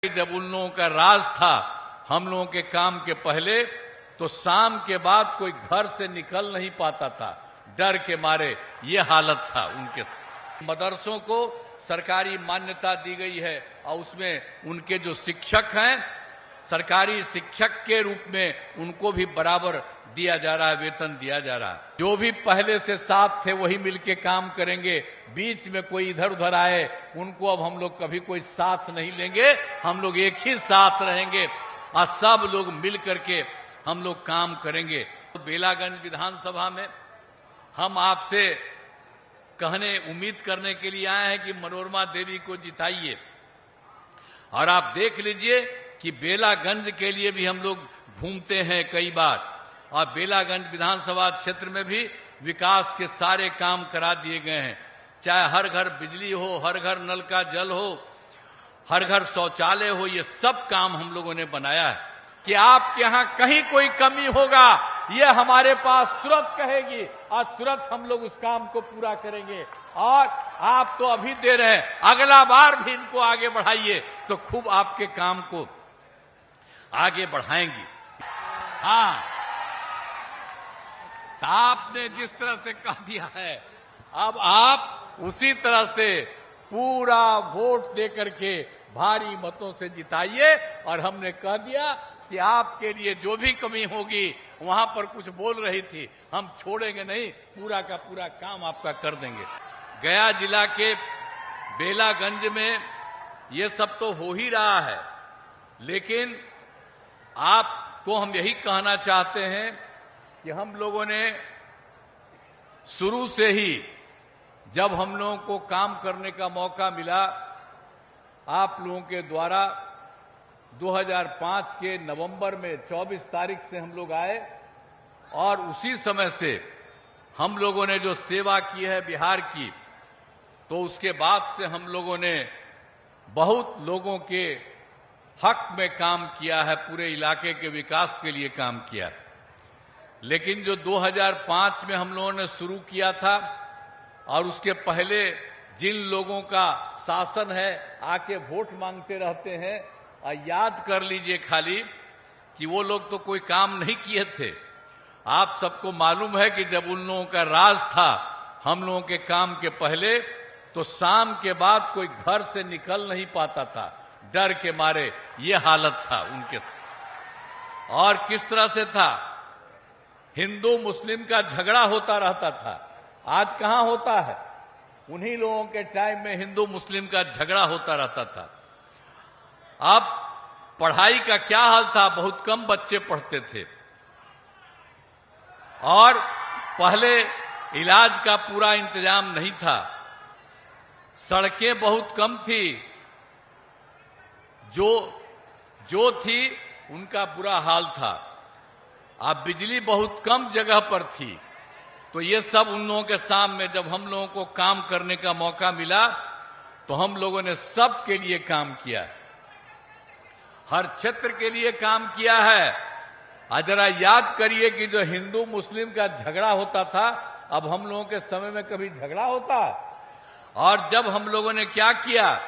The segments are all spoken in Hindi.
जब उन लोगों का राज था हम लोगों के काम के पहले, तो शाम के बाद कोई घर से निकल नहीं पाता था डर के मारे। ये हालत था उनके। मदरसों को सरकारी मान्यता दी गई है और उसमें उनके जो शिक्षक हैं सरकारी शिक्षक के रूप में उनको भी बराबर दिया जा रहा है, वेतन दिया जा रहा है। जो भी पहले से साथ थे वही मिलके काम करेंगे। बीच में कोई इधर उधर आए उनको अब हम लोग कभी कोई साथ नहीं लेंगे। हम लोग एक ही साथ रहेंगे और सब लोग मिल करके हम लोग काम करेंगे। तो बेलागंज विधानसभा में हम आपसे कहने उम्मीद करने के लिए आए हैं कि मनोरमा देवी को जिताइए। और आप देख लीजिए कि बेलागंज के लिए भी हम लोग घूमते हैं कई बार, और बेलागंज विधानसभा क्षेत्र में भी विकास के सारे काम करा दिए गए हैं। चाहे हर घर बिजली हो, हर घर नल का जल हो, हर घर शौचालय हो, ये सब काम हम लोगों ने बनाया है। कि आपके यहाँ कहीं कोई कमी होगा ये हमारे पास तुरंत कहेगी और तुरंत हम लोग उस काम को पूरा करेंगे। और आप तो अभी दे रहे हैं, अगला बार भी इनको आगे बढ़ाइए तो खूब आपके काम को आगे बढ़ाएंगी। हाँ, तो आपने जिस तरह से कह दिया है अब आप उसी तरह से पूरा वोट दे करके भारी मतों से जिताइए। और हमने कह दिया कि आपके लिए जो भी कमी होगी, वहां पर कुछ बोल रही थी, हम छोड़ेंगे नहीं, पूरा का पूरा काम आपका कर देंगे। गया जिला के बेलागंज में ये सब तो हो ही रहा है, लेकिन आपको हम यही कहना चाहते हैं कि हम लोगों ने शुरू से ही जब हम लोगों को काम करने का मौका मिला, आप लोगों के द्वारा 2005 के नवंबर में 24 तारीख से हम लोग आए और उसी समय से हम लोगों ने जो सेवा की है बिहार की, तो उसके बाद से हम लोगों ने बहुत लोगों के हक में काम किया है, पूरे इलाके के विकास के लिए काम किया। लेकिन जो 2005 में हम लोगों ने शुरू किया था और उसके पहले जिन लोगों का शासन है आके वोट मांगते रहते हैं, याद कर लीजिए खाली कि वो लोग तो कोई काम नहीं किए थे। आप सबको मालूम है कि जब उन लोगों का राज था हम लोगों के काम के पहले, तो शाम के बाद कोई घर से निकल नहीं पाता था डर के मारे। ये हालत था उनके। और किस तरह से था, हिंदू मुस्लिम का झगड़ा होता रहता था। आज कहां होता है, उन्हीं लोगों के टाइम में हिंदू मुस्लिम का झगड़ा होता रहता था। अब पढ़ाई का क्या हाल था, बहुत कम बच्चे पढ़ते थे और पहले इलाज का पूरा इंतजाम नहीं था, सड़कें बहुत कम थी, जो थी उनका बुरा हाल था। अब बिजली बहुत कम जगह पर थी। तो ये सब उन लोगों के सामने जब हम लोगों को काम करने का मौका मिला तो हम लोगों ने सब के लिए काम किया, हर क्षेत्र के लिए काम किया है। जरा याद करिए कि जो हिंदू मुस्लिम का झगड़ा होता था, अब हम लोगों के समय में कभी झगड़ा होता। और जब हम लोगों ने क्या किया,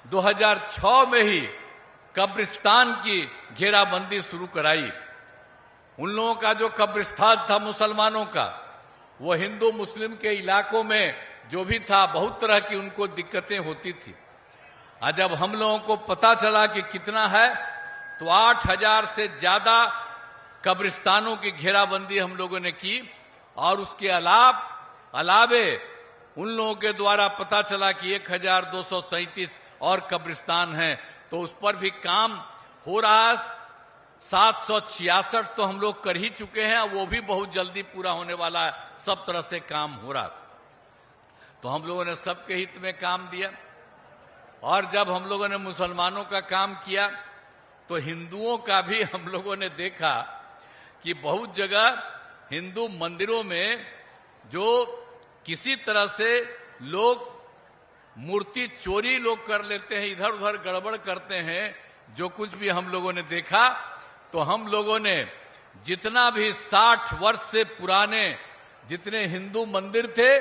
2006 में ही कब्रिस्तान की घेराबंदी शुरू कराई। उन लोगों का जो कब्रिस्तान था मुसलमानों का, वो हिंदू मुस्लिम के इलाकों में जो भी था बहुत तरह की उनको दिक्कतें होती थी। जब हम लोगों को पता चला कि कितना है, तो 8000 से ज्यादा कब्रिस्तानों की घेराबंदी हम लोगों ने की। और उसके अलावे उन लोगों के द्वारा पता चला कि 1237 और कब्रिस्तान हैं, तो उस पर भी काम हो रहा है। 766 तो हम लोग कर ही चुके हैं, वो भी बहुत जल्दी पूरा होने वाला है। सब तरह से काम हो रहा, तो हम लोगों ने सबके हित में काम दिया। और जब हम लोगों ने मुसलमानों का काम किया तो हिंदुओं का भी हम लोगों ने देखा कि बहुत जगह हिंदू मंदिरों में जो किसी तरह से लोग मूर्ति चोरी लोग कर लेते हैं, इधर उधर गड़बड़ करते हैं, जो कुछ भी हम लोगों ने देखा, तो हम लोगों ने जितना भी 60 वर्ष से पुराने जितने हिंदू मंदिर थे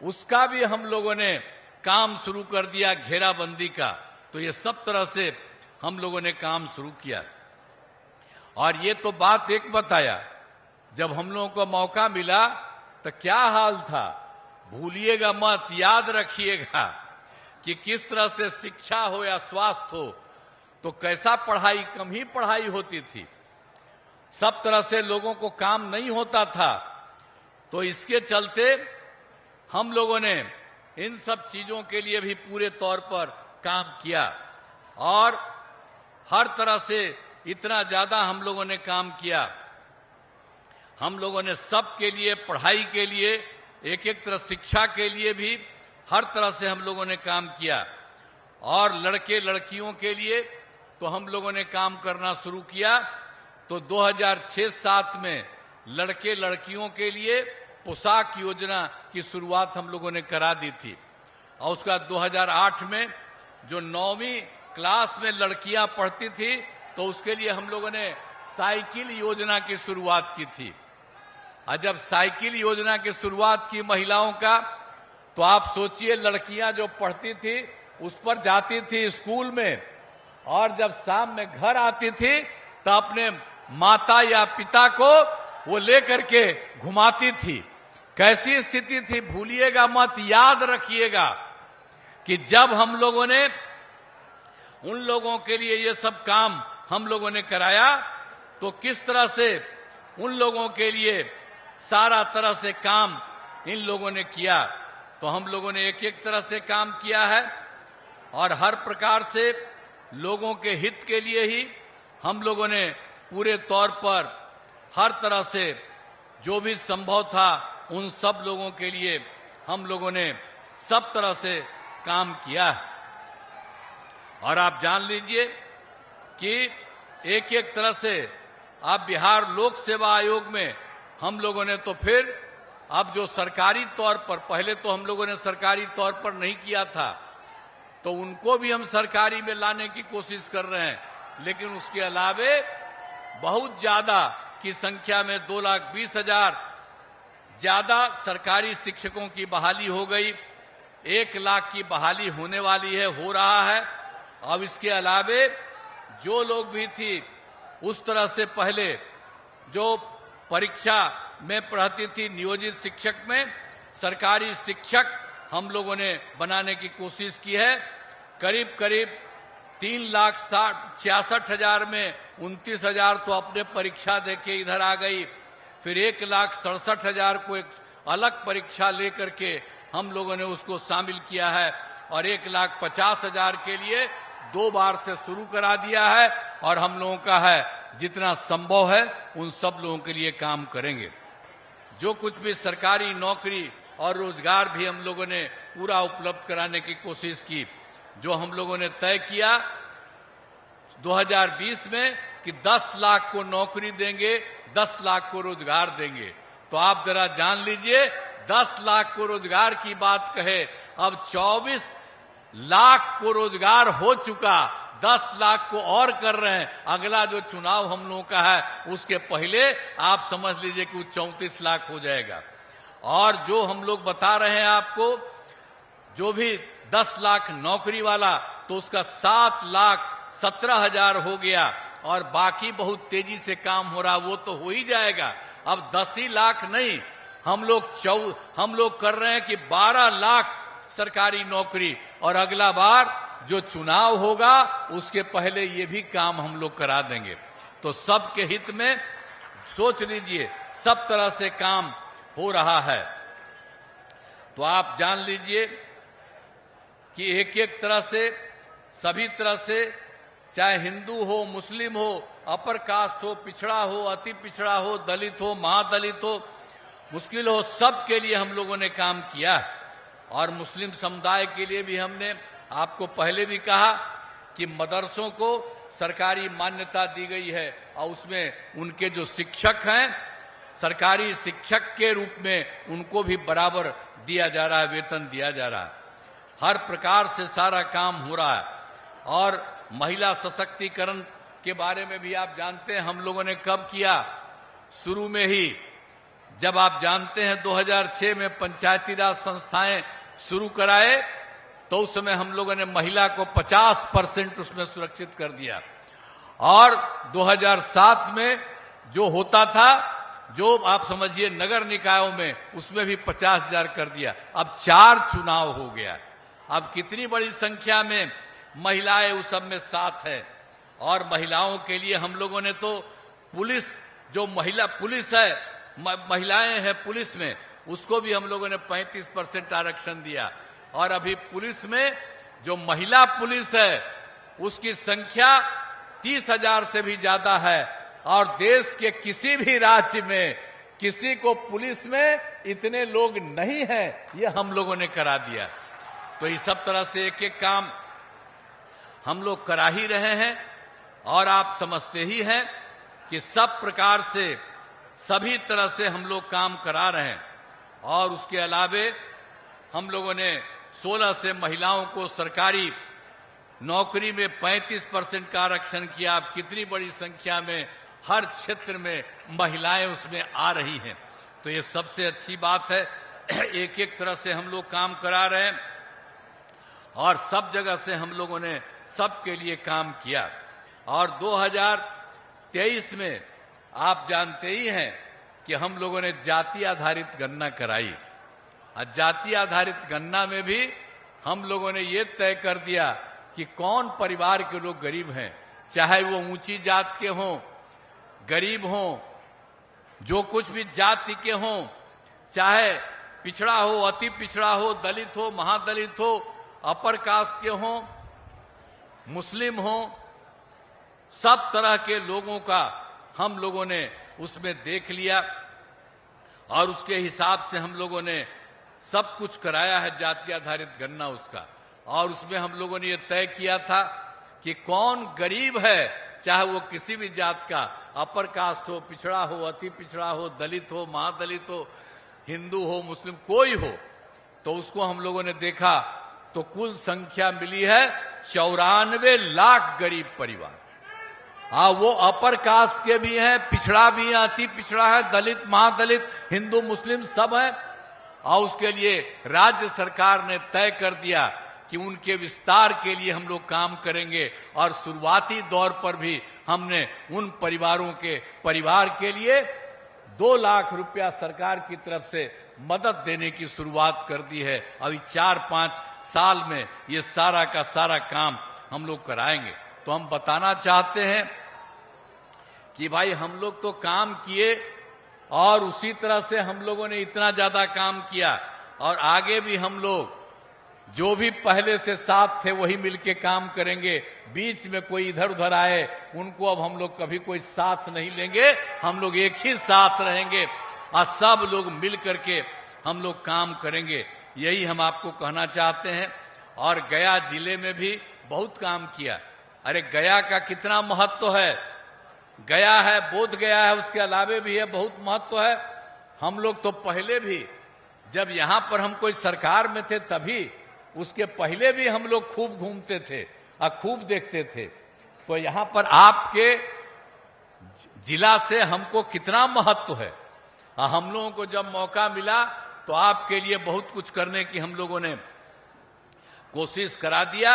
उसका भी हम लोगों ने काम शुरू कर दिया घेराबंदी का। तो तो ये सब तरह से हम लोगों ने काम शुरू किया। और ये तो बात एक बताया, जब हम लोगों को मौका मिला तो क्या हाल था, भूलिएगा मत, याद रखिएगा कि किस तरह से शिक्षा हो या स्वास्थ्य हो तो कैसा पढ़ाई, कम ही पढ़ाई होती थी, सब तरह से लोगों को काम नहीं होता था। तो इसके चलते हम लोगों ने इन सब चीजों के लिए भी पूरे तौर पर काम किया और हर तरह से इतना ज्यादा हम लोगों ने काम किया। हम लोगों ने सबके लिए, पढ़ाई के लिए, एक एक तरह शिक्षा के लिए भी हर तरह से हम लोगों ने काम किया। और लड़के लड़कियों के लिए तो हम लोगों ने काम करना शुरू किया। तो 2006-07 में लड़के लड़कियों के लिए पोशाक योजना की शुरुआत हम लोगों ने करा दी थी। और उसका 2008 में जो 9वीं क्लास में लड़कियां पढ़ती थी तो उसके लिए हम लोगों ने साइकिल योजना की शुरुआत की थी। और जब साइकिल योजना की शुरुआत की महिलाओं का, तो आप सोचिए लड़कियां जो पढ़ती थी उस पर जाती थी स्कूल में, और जब शाम में घर आती थी तो अपने माता या पिता को वो लेकर के घुमाती थी। कैसी स्थिति थी, भूलिएगा मत, याद रखिएगा कि जब हम लोगों ने उन लोगों के लिए ये सब काम हम लोगों ने कराया तो किस तरह से उन लोगों के लिए सारा तरह से काम इन लोगों ने किया। तो हम लोगों ने एक एक तरह से काम किया है और हर प्रकार से लोगों के हित के लिए ही हम लोगों ने पूरे तौर पर हर तरह से जो भी संभव था उन सब लोगों के लिए हम लोगों ने सब तरह से काम किया है। और आप जान लीजिए कि एक एक तरह से आप बिहार लोक सेवा आयोग में हम लोगों ने तो फिर अब जो सरकारी तौर पर, पहले तो हम लोगों ने सरकारी तौर पर नहीं किया था, तो उनको भी हम सरकारी में लाने की कोशिश कर रहे हैं। लेकिन उसके अलावे बहुत ज्यादा की संख्या में 2,20,000 ज्यादा सरकारी शिक्षकों की बहाली हो गई। 1 लाख की बहाली होने वाली है, हो रहा है। अब इसके अलावे जो लोग भी थी उस तरह से पहले जो परीक्षा में पढ़ती थी नियोजित शिक्षक में, सरकारी शिक्षक हम लोगों ने बनाने की कोशिश की है। करीब करीब 3,66,000 में 29,000 तो अपने परीक्षा देके इधर आ गई। फिर 1,67,000 को एक अलग परीक्षा लेकर के हम लोगों ने उसको शामिल किया है और 1,50,000 के लिए 2 बार से शुरू करा दिया है। और हम लोगों का है जितना संभव है उन सब लोगों के लिए काम करेंगे। जो कुछ भी सरकारी नौकरी और रोजगार भी हम लोगों ने पूरा उपलब्ध कराने की कोशिश की। जो हम लोगों ने तय किया 2020 में कि 10 लाख को नौकरी देंगे, 10 लाख को रोजगार देंगे। तो आप जरा जान लीजिए 10 लाख को रोजगार की बात कहे, अब 24 लाख को रोजगार हो चुका, 10 लाख को और कर रहे हैं। अगला जो चुनाव हम लोगों का है उसके पहले आप समझ लीजिए कि वो 34 लाख हो जाएगा। और जो हम लोग बता रहे हैं आपको, जो भी 10 लाख नौकरी वाला, तो उसका 7,17,000 हो गया और बाकी बहुत तेजी से काम हो रहा, वो तो हो ही जाएगा। अब 10 ही लाख नहीं, हम लोग कर रहे हैं कि 12 लाख सरकारी नौकरी, और अगला बार जो चुनाव होगा उसके पहले ये भी काम हम लोग करा देंगे। तो सबके हित में सोच लीजिए, सब तरह से काम हो रहा है। तो आप जान लीजिए कि एक एक तरह से, सभी तरह से, चाहे हिंदू हो, मुस्लिम हो, अपर कास्ट हो, पिछड़ा हो, अति पिछड़ा हो, दलित हो, महादलित हो, मुश्किल हो, सब के लिए हम लोगों ने काम किया। और मुस्लिम समुदाय के लिए भी हमने आपको पहले भी कहा कि मदरसों को सरकारी मान्यता दी गई है और उसमें उनके जो शिक्षक हैं सरकारी शिक्षक के रूप में उनको भी बराबर दिया जा रहा है, वेतन दिया जा रहा है। हर प्रकार से सारा काम हो रहा है। और महिला सशक्तिकरण के बारे में भी आप जानते हैं हम लोगों ने कब किया, शुरू में ही, जब आप जानते हैं 2006 में पंचायती राज संस्थाएं शुरू कराए, तो उस समय हम लोगों ने महिला को 50% उसमें सुरक्षित कर दिया। और 2007 में जो होता था, जो आप समझिए नगर निकायों में, उसमें भी 50,000 कर दिया। अब 4 चुनाव हो गया। अब कितनी बड़ी संख्या में महिलाएं उस सब में साथ है। और महिलाओं के लिए हम लोगों ने तो पुलिस, जो महिला पुलिस है, महिलाएं हैं पुलिस में, उसको भी हम लोगों ने 35% आरक्षण दिया। और अभी पुलिस में जो महिला पुलिस है उसकी संख्या 30,000 से भी ज्यादा है। और देश के किसी भी राज्य में किसी को पुलिस में इतने लोग नहीं हैं, ये हम लोगों ने करा दिया। तो इस सब तरह से एक एक काम हम लोग करा ही रहे हैं। और आप समझते ही हैं कि सब प्रकार से, सभी तरह से हम लोग काम करा रहे हैं। और उसके अलावे हम लोगों ने 16 से महिलाओं को सरकारी नौकरी में 35% का आरक्षण किया। अब कितनी बड़ी संख्या में हर क्षेत्र में महिलाएं उसमें आ रही हैं, तो ये सबसे अच्छी बात है। एक एक तरह से हम लोग काम करा रहे हैं और सब जगह से हम लोगों ने सबके लिए काम किया। और 2023 में आप जानते ही हैं कि हम लोगों ने जाति आधारित गणना कराई। और जाति आधारित गणना में भी हम लोगों ने ये तय कर दिया कि कौन परिवार के लोग गरीब हैं, चाहे वो ऊंची जात के हों, गरीब हों, जो कुछ भी जाति के हों, चाहे पिछड़ा हो, अति पिछड़ा हो, दलित हो, महादलित हो, अपर कास्ट के हों, मुस्लिम हों, सब तरह के लोगों का हम लोगों ने उसमें देख लिया। और उसके हिसाब से हम लोगों ने सब कुछ कराया है, जाति आधारित गणना उसका। और उसमें हम लोगों ने ये तय किया था कि कौन गरीब है, चाहे वो किसी भी जात का, अपर कास्ट हो, पिछड़ा हो, अति पिछड़ा हो, दलित हो, महादलित हो, हिंदू हो, मुस्लिम, कोई हो, तो उसको हम लोगों ने देखा तो कुल संख्या मिली है 94 लाख गरीब परिवार। हाँ, वो अपर कास्ट के भी हैं, पिछड़ा भी है, अति पिछड़ा है, दलित, महादलित, हिंदू, मुस्लिम सब है। और उसके लिए राज्य सरकार ने तय कर दिया कि उनके विस्तार के लिए हम लोग काम करेंगे। और शुरुआती दौर पर भी हमने उन परिवारों के परिवार के लिए 2 लाख रुपया सरकार की तरफ से मदद देने की शुरुआत कर दी है। अभी 4-5 साल में ये सारा का सारा काम हम लोग कराएंगे। तो हम बताना चाहते हैं कि भाई हम लोग तो काम किए और उसी तरह से हम लोगों ने इतना ज्यादा काम किया। और आगे भी हम लोग जो भी पहले से साथ थे वही मिलके काम करेंगे। बीच में कोई इधर उधर आए उनको अब हम लोग कभी कोई साथ नहीं लेंगे। हम लोग एक ही साथ रहेंगे और सब लोग मिल करके हम लोग काम करेंगे। यही हम आपको कहना चाहते हैं। और गया जिले में भी बहुत काम किया। अरे गया का कितना महत्व है, गया है, बोध गया है, उसके अलावे भी है, बहुत महत्व है। हम लोग तो पहले भी जब यहां पर हम कोई सरकार में थे तभी, उसके पहले भी हम लोग खूब घूमते थे और खूब देखते थे। तो यहां पर आपके जिला से हमको कितना महत्व है। हम लोगों को जब मौका मिला तो आपके लिए बहुत कुछ करने की हम लोगों ने कोशिश करा दिया।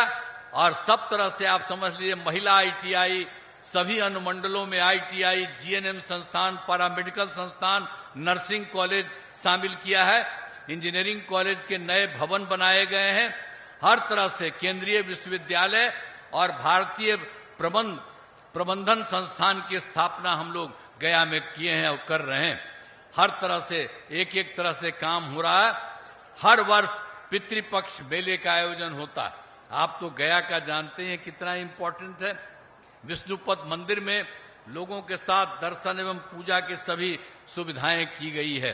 और सब तरह से आप समझ लीजिए, महिला ITI, सभी अनुमंडलों में ITI, GNM संस्थान, पैरामेडिकल संस्थान, नर्सिंग कॉलेज शामिल किया है। इंजीनियरिंग कॉलेज के नए भवन बनाए गए हैं। हर तरह से केंद्रीय विश्वविद्यालय और भारतीय प्रबंधन संस्थान की स्थापना हम लोग गया में किए हैं और कर रहे हैं। हर तरह से एक एक तरह से काम हो रहा है। हर वर्ष पितृपक्ष मेले का आयोजन होता है। आप तो गया का जानते हैं कितना इंपॉर्टेंट है। विष्णुपद मंदिर में लोगों के साथ दर्शन एवं पूजा की सभी सुविधाएं की गई है।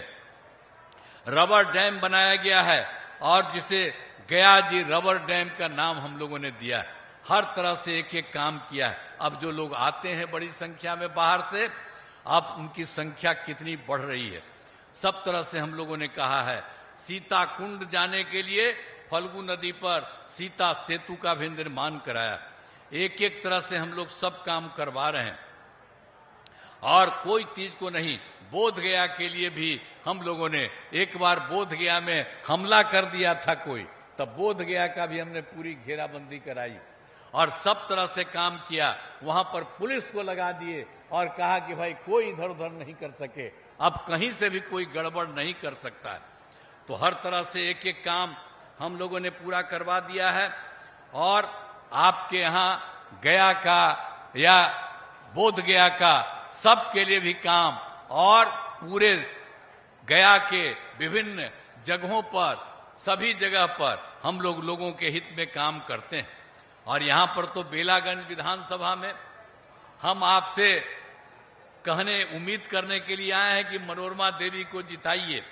रबर डैम बनाया गया है और जिसे गया जी रबर डैम का नाम हम लोगों ने दिया है। हर तरह से एक एक काम किया है। अब जो लोग आते हैं बड़ी संख्या में बाहर से, अब उनकी संख्या कितनी बढ़ रही है। सब तरह से हम लोगों ने कहा है। सीता कुंड जाने के लिए फल्गु नदी पर सीता सेतु का भी निर्माण कराया। एक एक तरह से हम लोग सब काम करवा रहे हैं। और कोई चीज को नहीं, बोध गया के लिए भी हम लोगों ने एक बार बोध गया में हमला कर दिया था कोई, तब बोध गया का भी हमने पूरी घेराबंदी कराई और सब तरह से काम किया। वहां पर पुलिस को लगा दिए और कहा कि भाई कोई इधर उधर नहीं कर सके, अब कहीं से भी कोई गड़बड़ नहीं कर सकता है। तो हर तरह से एक एक काम हम लोगों ने पूरा करवा दिया है। और आपके यहाँ गया का या बोध गया का सबके लिए भी काम और पूरे गया के विभिन्न जगहों पर सभी जगह पर हम लोगों के हित में काम करते हैं। और यहाँ पर तो बेलागंज विधानसभा में हम आपसे कहने उम्मीद करने के लिए आए हैं कि मनोरमा देवी को जिताइए।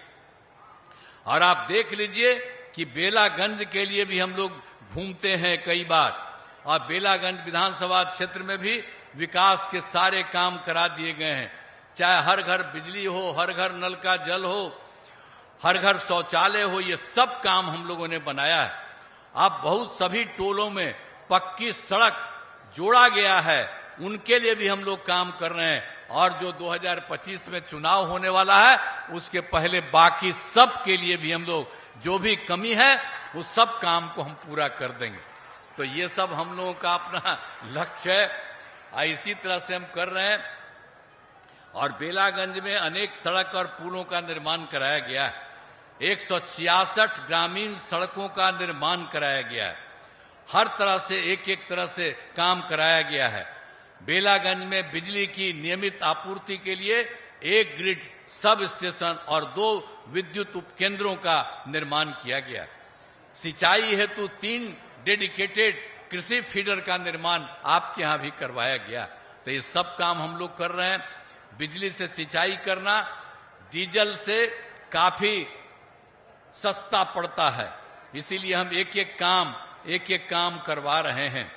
और आप देख लीजिए कि बेलागंज के लिए भी हम लोग घूमते हैं कई बार और बेलागंज विधानसभा क्षेत्र में भी विकास के सारे काम करा दिए गए हैं। चाहे हर घर बिजली हो, हर घर नल का जल हो, हर घर शौचालय हो, ये सब काम हम लोगों ने बनाया है। अब बहुत सभी टोलों में पक्की सड़क जोड़ा गया है, उनके लिए भी हम लोग काम कर रहे हैं। और जो 2025 में चुनाव होने वाला है उसके पहले बाकी सब के लिए भी हम लोग जो भी कमी है उस सब काम को हम पूरा कर देंगे। तो ये सब हम लोगों का अपना लक्ष्य है, इसी तरह से हम कर रहे हैं। और बेलागंज में अनेक सड़क और पुलों का निर्माण कराया गया है। 166 ग्रामीण सड़कों का निर्माण कराया गया है। हर तरह से एक एक तरह से काम कराया गया है। बेलागंज में बिजली की नियमित आपूर्ति के लिए 1 ग्रिड सब स्टेशन और 2 विद्युत उपकेंद्रों का निर्माण किया गया। सिंचाई हेतु 3 डेडिकेटेड कृषि फीडर का निर्माण आपके यहाँ भी करवाया गया। तो ये सब काम हम लोग कर रहे हैं। बिजली से सिंचाई करना डीजल से काफी सस्ता पड़ता है, इसीलिए हम एक एक काम करवा रहे हैं।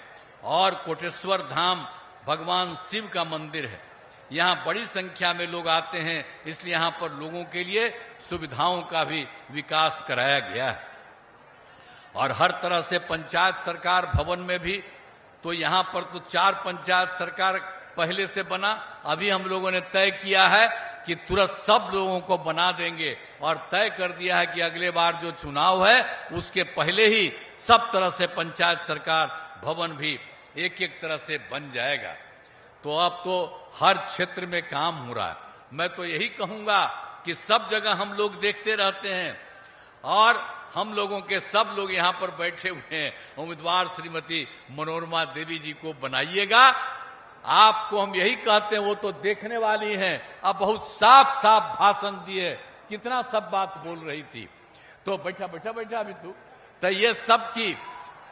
और कोटेश्वर धाम भगवान शिव का मंदिर है, यहाँ बड़ी संख्या में लोग आते हैं, इसलिए यहाँ पर लोगों के लिए सुविधाओं का भी विकास कराया गया है। और हर तरह से पंचायत सरकार भवन में भी, तो यहाँ पर तो 4 पंचायत सरकार पहले से बना, अभी हम लोगों ने तय किया है कि तुरंत सब लोगों को बना देंगे और तय कर दिया है कि अगले बार जो चुनाव है उसके पहले ही सब तरह से पंचायत सरकार भवन भी एक एक तरह से बन जाएगा। तो अब तो हर क्षेत्र में काम हो रहा है। मैं तो यही कहूंगा कि सब जगह हम लोग देखते रहते हैं और हम लोगों के सब लोग यहाँ पर बैठे हुए हैं, उम्मीदवार श्रीमती मनोरमा देवी जी को बनाइएगा। आपको हम यही कहते हैं, वो तो देखने वाली हैं, अब बहुत साफ साफ भाषण दिए, कितना सब बात बोल रही थी। तो बैठा अभी तो ये सब की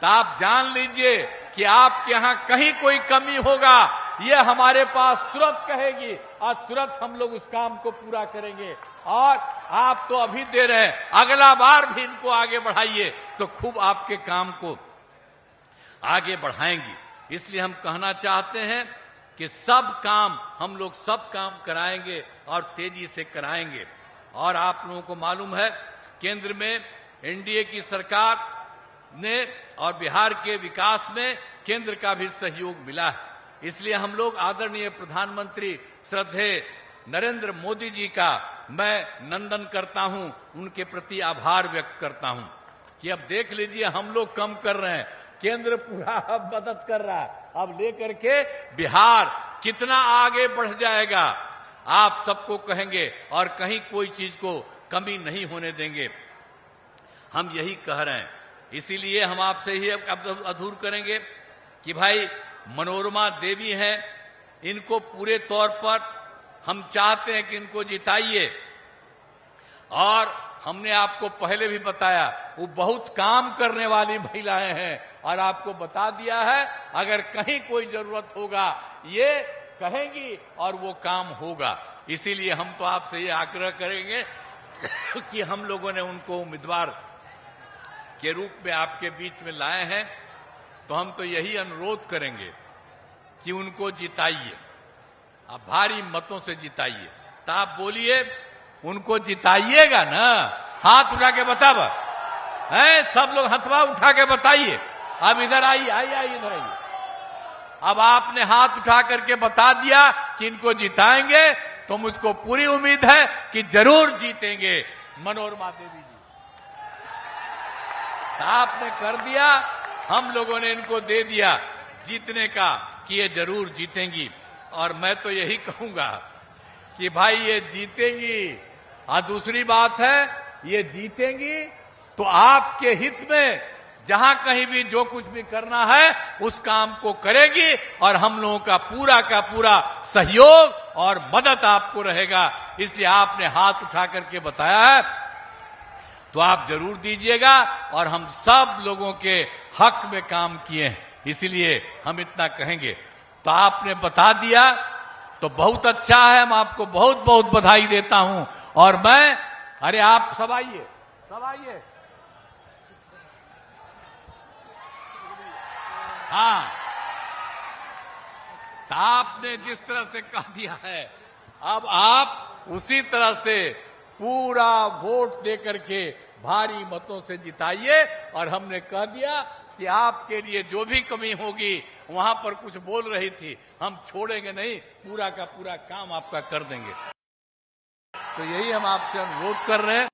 तो आप जान लीजिए कि आपके यहाँ कहीं कोई कमी होगा, ये हमारे पास तुरंत कहेगी और तुरंत हम लोग उस काम को पूरा करेंगे। और आप तो अभी दे रहे हैं, अगला बार भी इनको आगे बढ़ाइए तो खूब आपके काम को आगे बढ़ाएंगी। इसलिए हम कहना चाहते हैं कि सब काम हम लोग सब काम कराएंगे और तेजी से कराएंगे। और आप लोगों को मालूम है केंद्र में एनडीए की सरकार ने और बिहार के विकास में केंद्र का भी सहयोग मिला है। इसलिए हम लोग आदरणीय प्रधानमंत्री श्रद्धेय नरेंद्र मोदी जी का मैं नंदन करता हूं, उनके प्रति आभार व्यक्त करता हूं कि अब देख लीजिए हम लोग कम कर रहे हैं, केंद्र पूरा अब मदद कर रहा है। अब लेकर के बिहार कितना आगे बढ़ जाएगा आप सबको कहेंगे और कहीं कोई चीज को कमी नहीं होने देंगे, हम यही कह रहे हैं। इसीलिए हम आपसे ही अब अधूर करेंगे कि भाई मनोरमा देवी हैं, इनको पूरे तौर पर हम चाहते हैं कि इनको जिताइए। और हमने आपको पहले भी बताया वो बहुत काम करने वाली महिलाएं हैं और आपको बता दिया है अगर कहीं कोई जरूरत होगा ये कहेंगी और वो काम होगा। इसीलिए हम तो आपसे ये आग्रह करेंगे कि हम लोगों ने उनको उम्मीदवार के रूप में आपके बीच में लाए हैं, तो हम तो यही अनुरोध करेंगे कि उनको जिताइए, आप भारी मतों से जिताइए। तो आप बोलिए उनको जिताइएगा ना, हाथ उठा के बताब है, सब लोग हथवा उठा के बताइए। अब इधर आइए, इधर आइए। अब आपने हाथ उठा करके बता दिया कि इनको जिताएंगे, तो मुझको पूरी उम्मीद है कि जरूर जीतेंगे मनोरमा देवी जी। आपने कर दिया, हम लोगों ने इनको दे दिया जीतने का कि ये जरूर जीतेंगी। और मैं तो यही कहूंगा कि भाई ये जीतेंगी। दूसरी बात है, ये जीतेंगी तो आपके हित में जहां कहीं भी जो कुछ भी करना है उस काम को करेगी और हम लोगों का पूरा सहयोग और मदद आपको रहेगा। इसलिए आपने हाथ उठा करके बताया है तो आप जरूर दीजिएगा। और हम सब लोगों के हक में काम किए हैं, इसलिए हम इतना कहेंगे। तो आपने बता दिया तो बहुत अच्छा है, हम आपको बहुत बहुत बधाई देता हूं। और मैं, अरे आप सब आइए, सब आइए। हाँ, तो आपने जिस तरह से कह दिया है, अब आप उसी तरह से पूरा वोट दे करके भारी मतों से जिताइए। और हमने कह दिया कि आपके लिए जो भी कमी होगी, वहां पर कुछ बोल रही थी, हम छोड़ेंगे नहीं, पूरा का पूरा काम आपका कर देंगे। तो यही हम आपसे अनुरोध कर रहे हैं।